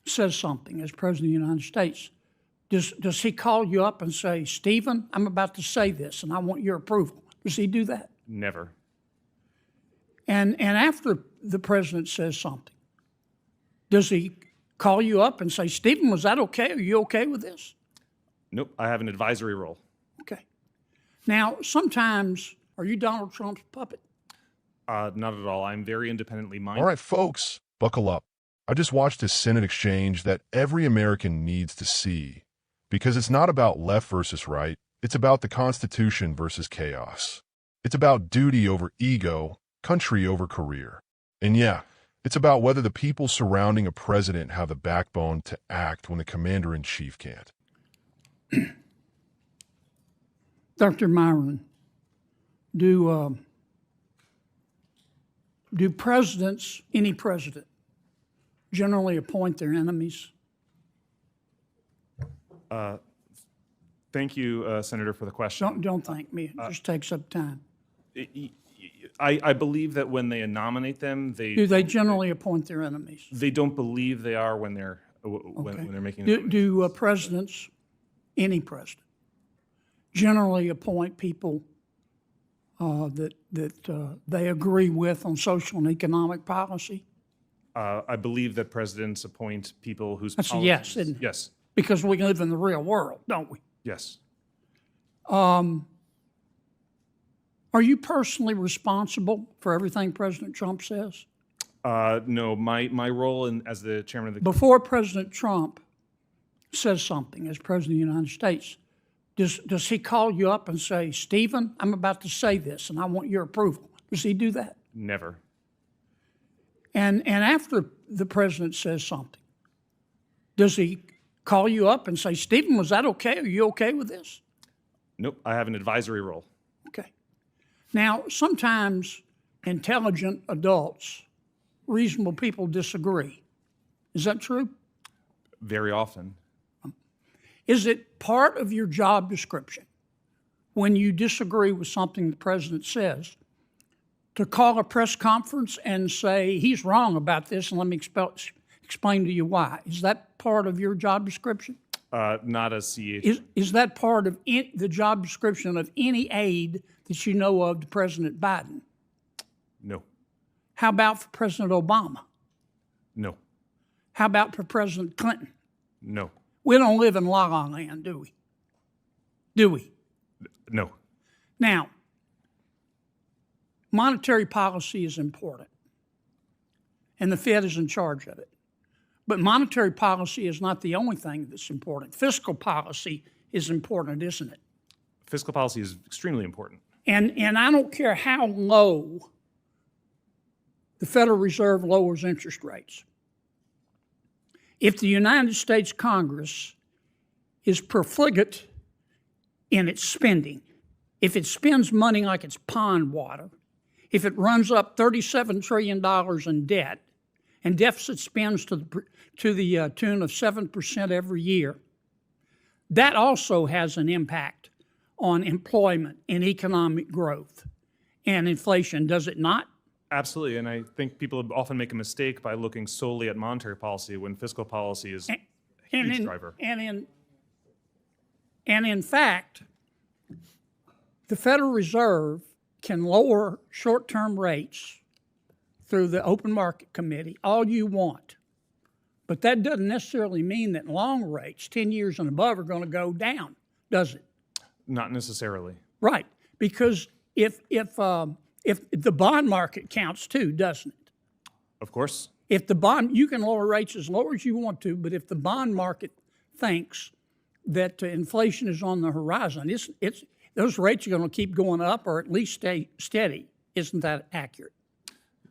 says something as President of the United States, does he call you up and say, Stephen, I'm about to say this and I want your approval? Does he do that? Never. And after the president says something, does he call you up and say, Stephen, was that okay? Are you okay with this? Nope, I have an advisory role. Okay. Now, sometimes, are you Donald Trump's puppet? Not at all. I'm very independently minded. All right, folks, buckle up. I just watched a Senate exchange that every American needs to see, because it's not about left versus right. It's about the Constitution versus chaos. It's about duty over ego, country over career. And yeah, it's about whether the people surrounding a president have the backbone to act when the commander-in-chief can't. Dr. Myron, do presidents, any president, generally appoint their enemies? Thank you, Senator, for the question. Don't thank me. It just takes up time. I believe that when they nominate them, Do they generally appoint their enemies? they don't believe they are when they're when they're making. Do presidents, any president, generally appoint people that they agree with on social and economic policy? I believe that presidents appoint people whose That's a policies, yes, isn't it? Yes. Because we live in the real world, don't we? Yes. Are you personally responsible for everything President Trump says? No, my role as the chairman of the Before President Trump says something as President of the United States, does he call you up and say, Stephen, I'm about to say this and I want your approval? Does he do that? Never. And after the president says something, does he call you up and say, Stephen, was that okay? Are you okay with this? Nope, I have an advisory role. Okay. Now, sometimes intelligent adults, reasonable people disagree. Is that true? Very often. Is it part of your job description when you disagree with something the president says to call a press conference and say, he's wrong about this and let me explain to you why? Is that part of your job description? Not as CH. Is that part of the job description of any aide that you know of to President Biden? No. How about for President Obama? No. How about for President Clinton? No. We don't live in La La Land, do we? Do we? No. Now, monetary policy is important, and the Fed is in charge of it. But monetary policy is not the only thing that's important. Fiscal policy is important, isn't it? Fiscal policy is extremely important. And I don't care how low the Federal Reserve lowers interest rates. If the United States Congress is profligate in its spending, if it spends money like it's pond water, if it runs up $37 trillion in debt, and deficit spends to the tune of 7% every year, that also has an impact on employment and economic growth and inflation, does it not? Absolutely, and I think people often make a mistake by looking solely at monetary policy when fiscal policy is a huge driver. And in fact, the Federal Reserve can lower short-term rates through the Open Market Committee all you want. But that doesn't necessarily mean that long rates, 10 years and above, are going to go down, does it? Not necessarily. Right, because if the bond market counts too, doesn't it? Of course. If you can lower rates as low as you want to, but if the bond market thinks that inflation is on the horizon, those rates are going to keep going up or at least stay steady. Isn't that accurate?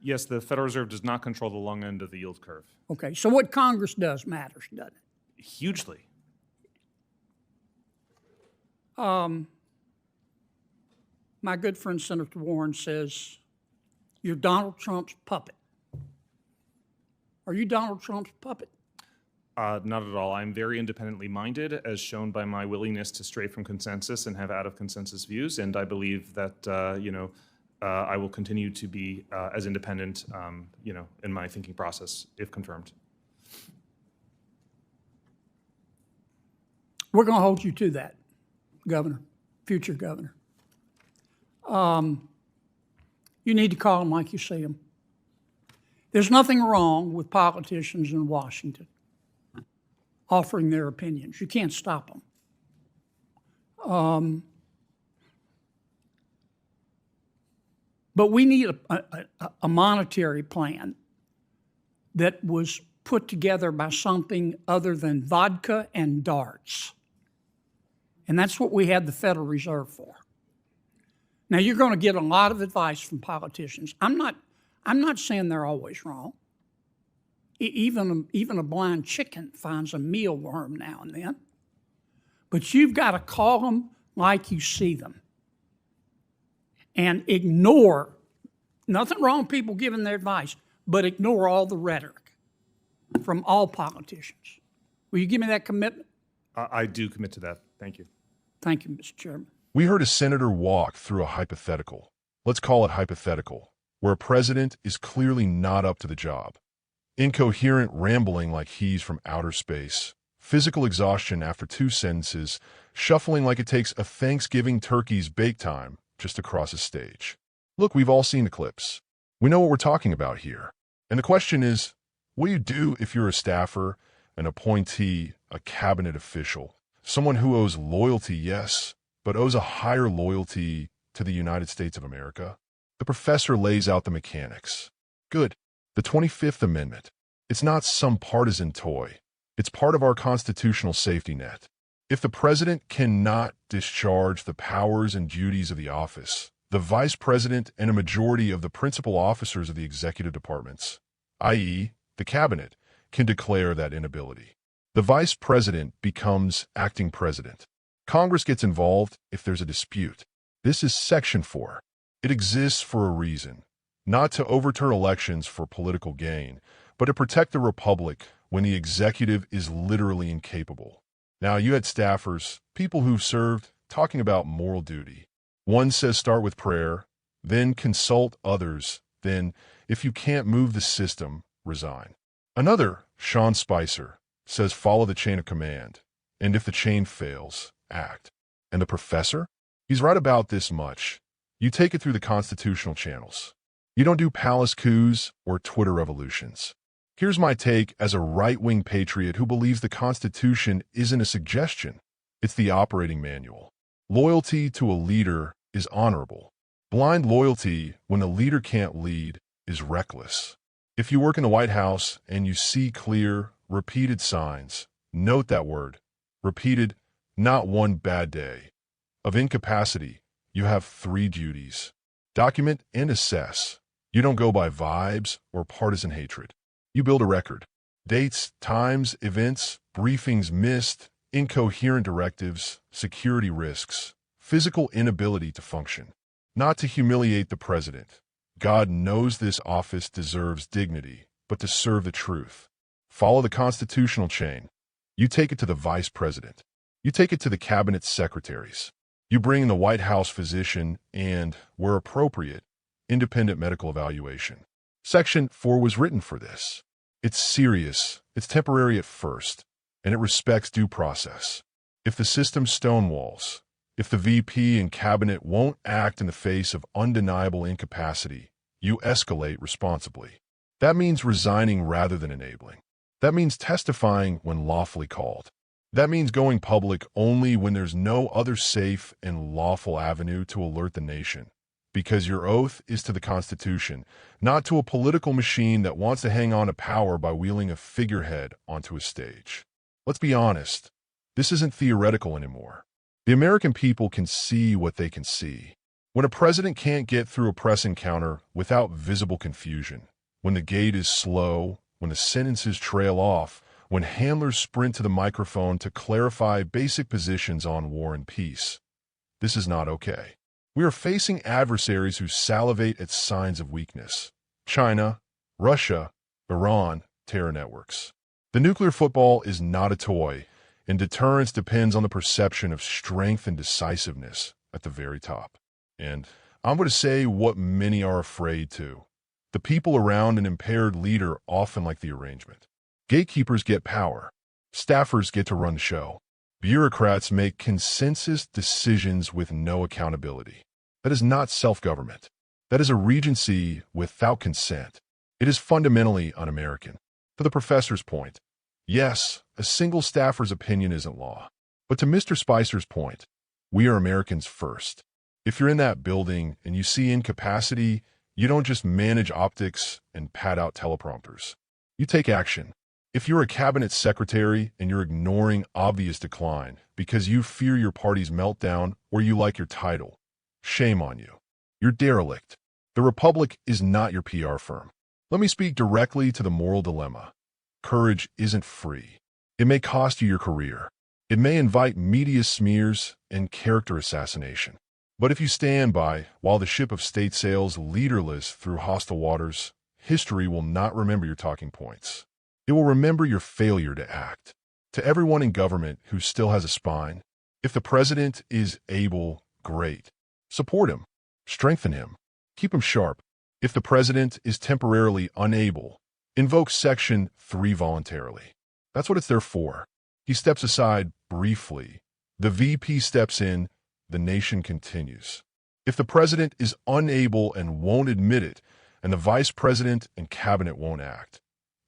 Yes, the Federal Reserve does not control the long end of the yield curve. Okay, so what Congress does matters, doesn't it? Hugely. My good friend Senator Warren says, you're Donald Trump's puppet. Are you Donald Trump's puppet? Not at all. I'm very independently minded, as shown by my willingness to stray from consensus and have out-of-consensus views, and I believe that, I will continue to be as independent, in my thinking process, if confirmed. We're going to hold you to that, Governor, future Governor. You need to call them like you see them. There's nothing wrong with politicians in Washington offering their opinions. You can't stop them. But we need a monetary plan that was put together by something other than vodka and darts. And that's what we had the Federal Reserve for. Now, you're going to get a lot of advice from politicians. I'm not saying they're always wrong. Even a blind chicken finds a mealworm now and then. But you've got to call them like you see them. And ignore, nothing wrong with people giving their advice, but ignore all the rhetoric from all politicians. Will you give me that commitment? I do commit to that. Thank you. Thank you, Mr. Chairman. We heard a senator walk through a hypothetical. Let's call it hypothetical, where a president is clearly not up to the job. Incoherent rambling like he's from outer space. Physical exhaustion after 2 sentences. Shuffling like it takes a Thanksgiving turkey's bake time just to cross a stage. Look, we've all seen the clips. We know what we're talking about here. And the question is, what do you do if you're a staffer, an appointee, a cabinet official, someone who owes loyalty, yes, but owes a higher loyalty to the United States of America? The professor lays out the mechanics. Good. The 25th Amendment. It's not some partisan toy. It's part of our constitutional safety net. If the president cannot discharge the powers and duties of the office, the vice president and a majority of the principal officers of the executive departments, i.e., the cabinet, can declare that inability. The vice president becomes acting president. Congress gets involved if there's a dispute. This is Section 4. It exists for a reason, not to overturn elections for political gain, but to protect the republic when the executive is literally incapable. Now, you had staffers, people who've served, talking about moral duty. One says start with prayer, then consult others, then, if you can't move the system, resign. Another, Sean Spicer, says follow the chain of command, and if the chain fails, act. And the professor? He's right about this much. You take it through the constitutional channels. You don't do palace coups or Twitter revolutions. Here's my take as a right-wing patriot who believes the Constitution isn't a suggestion. It's the operating manual. Loyalty to a leader is honorable. Blind loyalty when a leader can't lead is reckless. If you work in the White House and you see clear, repeated signs, note that word, repeated, not one bad day, of incapacity, you have 3 duties. Document and assess. You don't go by vibes or partisan hatred. You build a record. Dates, times, events, briefings missed, incoherent directives, security risks, physical inability to function. Not to humiliate the president. God knows this office deserves dignity, but to serve the truth. Follow the constitutional chain. You take it to the vice president. You take it to the cabinet secretaries. You bring in the White House physician and, where appropriate, independent medical evaluation. Section 4 was written for this. It's serious, it's temporary at first, and it respects due process. If the system stonewalls, if the VP and cabinet won't act in the face of undeniable incapacity, you escalate responsibly. That means resigning rather than enabling. That means testifying when lawfully called. That means going public only when there's no other safe and lawful avenue to alert the nation. Because your oath is to the Constitution, not to a political machine that wants to hang on to power by wheeling a figurehead onto a stage. Let's be honest, this isn't theoretical anymore. The American people can see what they can see. When a president can't get through a press encounter without visible confusion, when the gait is slow, when the sentences trail off, when handlers sprint to the microphone to clarify basic positions on war and peace, this is not okay. We are facing adversaries who salivate at signs of weakness. China, Russia, Iran, terror networks. The nuclear football is not a toy, and deterrence depends on the perception of strength and decisiveness at the very top. And I'm going to say what many are afraid to. The people around an impaired leader often like the arrangement. Gatekeepers get power. Staffers get to run the show. Bureaucrats make consensus decisions with no accountability. That is not self-government. That is a regency without consent. It is fundamentally un-American. To the professor's point, yes, a single staffer's opinion isn't law. But to Mr. Spicer's point, we are Americans first. If you're in that building and you see incapacity, you don't just manage optics and pad out teleprompters. You take action. If you're a cabinet secretary and you're ignoring obvious decline because you fear your party's meltdown or you like your title, shame on you. You're derelict. The Republic is not your PR firm. Let me speak directly to the moral dilemma. Courage isn't free. It may cost you your career. It may invite media smears and character assassination. But if you stand by while the ship of state sails leaderless through hostile waters, history will not remember your talking points. It will remember your failure to act. To everyone in government who still has a spine, if the president is able, great. Support him. Strengthen him. Keep him sharp. If the president is temporarily unable, invoke Section 3 voluntarily. That's what it's there for. He steps aside briefly. The VP steps in. The nation continues. If the president is unable and won't admit it, and the vice president and cabinet won't act,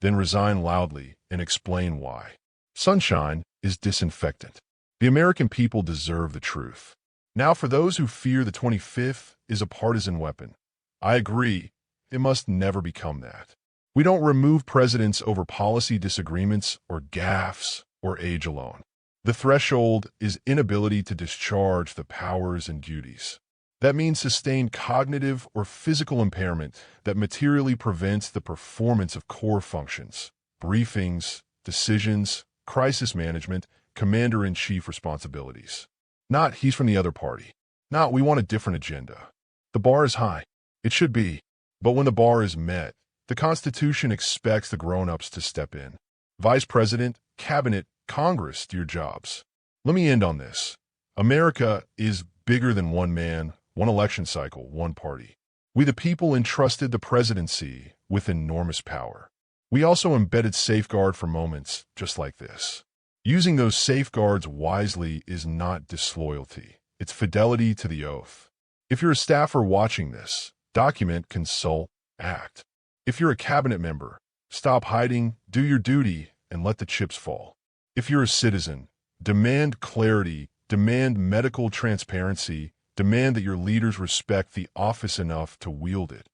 then resign loudly and explain why. Sunshine is disinfectant. The American people deserve the truth. Now, for those who fear the 25th is a partisan weapon, I agree, it must never become that. We don't remove presidents over policy disagreements or gaffes or age alone. The threshold is inability to discharge the powers and duties. That means sustained cognitive or physical impairment that materially prevents the performance of core functions, briefings, decisions, crisis management, commander-in-chief responsibilities. Not, he's from the other party. Not, we want a different agenda. The bar is high. It should be. But when the bar is met, the Constitution expects the grown-ups to step in. Vice President, Cabinet, Congress do your jobs. Let me end on this. America is bigger than one man, one election cycle, one party. We the people entrusted the presidency with enormous power. We also embedded safeguard for moments just like this. Using those safeguards wisely is not disloyalty. It's fidelity to the oath. If you're a staffer watching this, document, consult, act. If you're a cabinet member, stop hiding, do your duty, and let the chips fall. If you're a citizen, demand clarity, demand medical transparency, demand that your leaders respect the office enough to wield it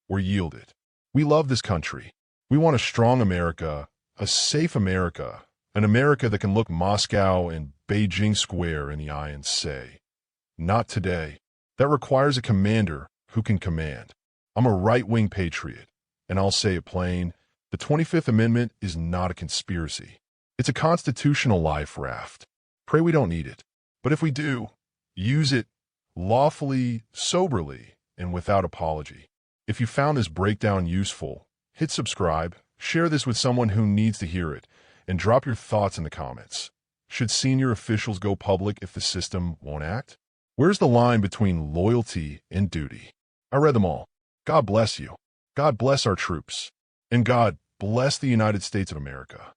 or yield it. We love this country. We want a strong America, a safe America, an America that can look Moscow and Beijing Square in the eye and say, not today. That requires a commander who can command. I'm a right-wing patriot, and I'll say it plain, the 25th Amendment is not a conspiracy. It's a constitutional life raft. Pray we don't need it. But if we do, use it lawfully, soberly, and without apology. If you found this breakdown useful, hit subscribe, share this with someone who needs to hear it, and drop your thoughts in the comments. Should senior officials go public if the system won't act? Where's the line between loyalty and duty? I read them all. God bless you. God bless our troops. And God bless the United States of America.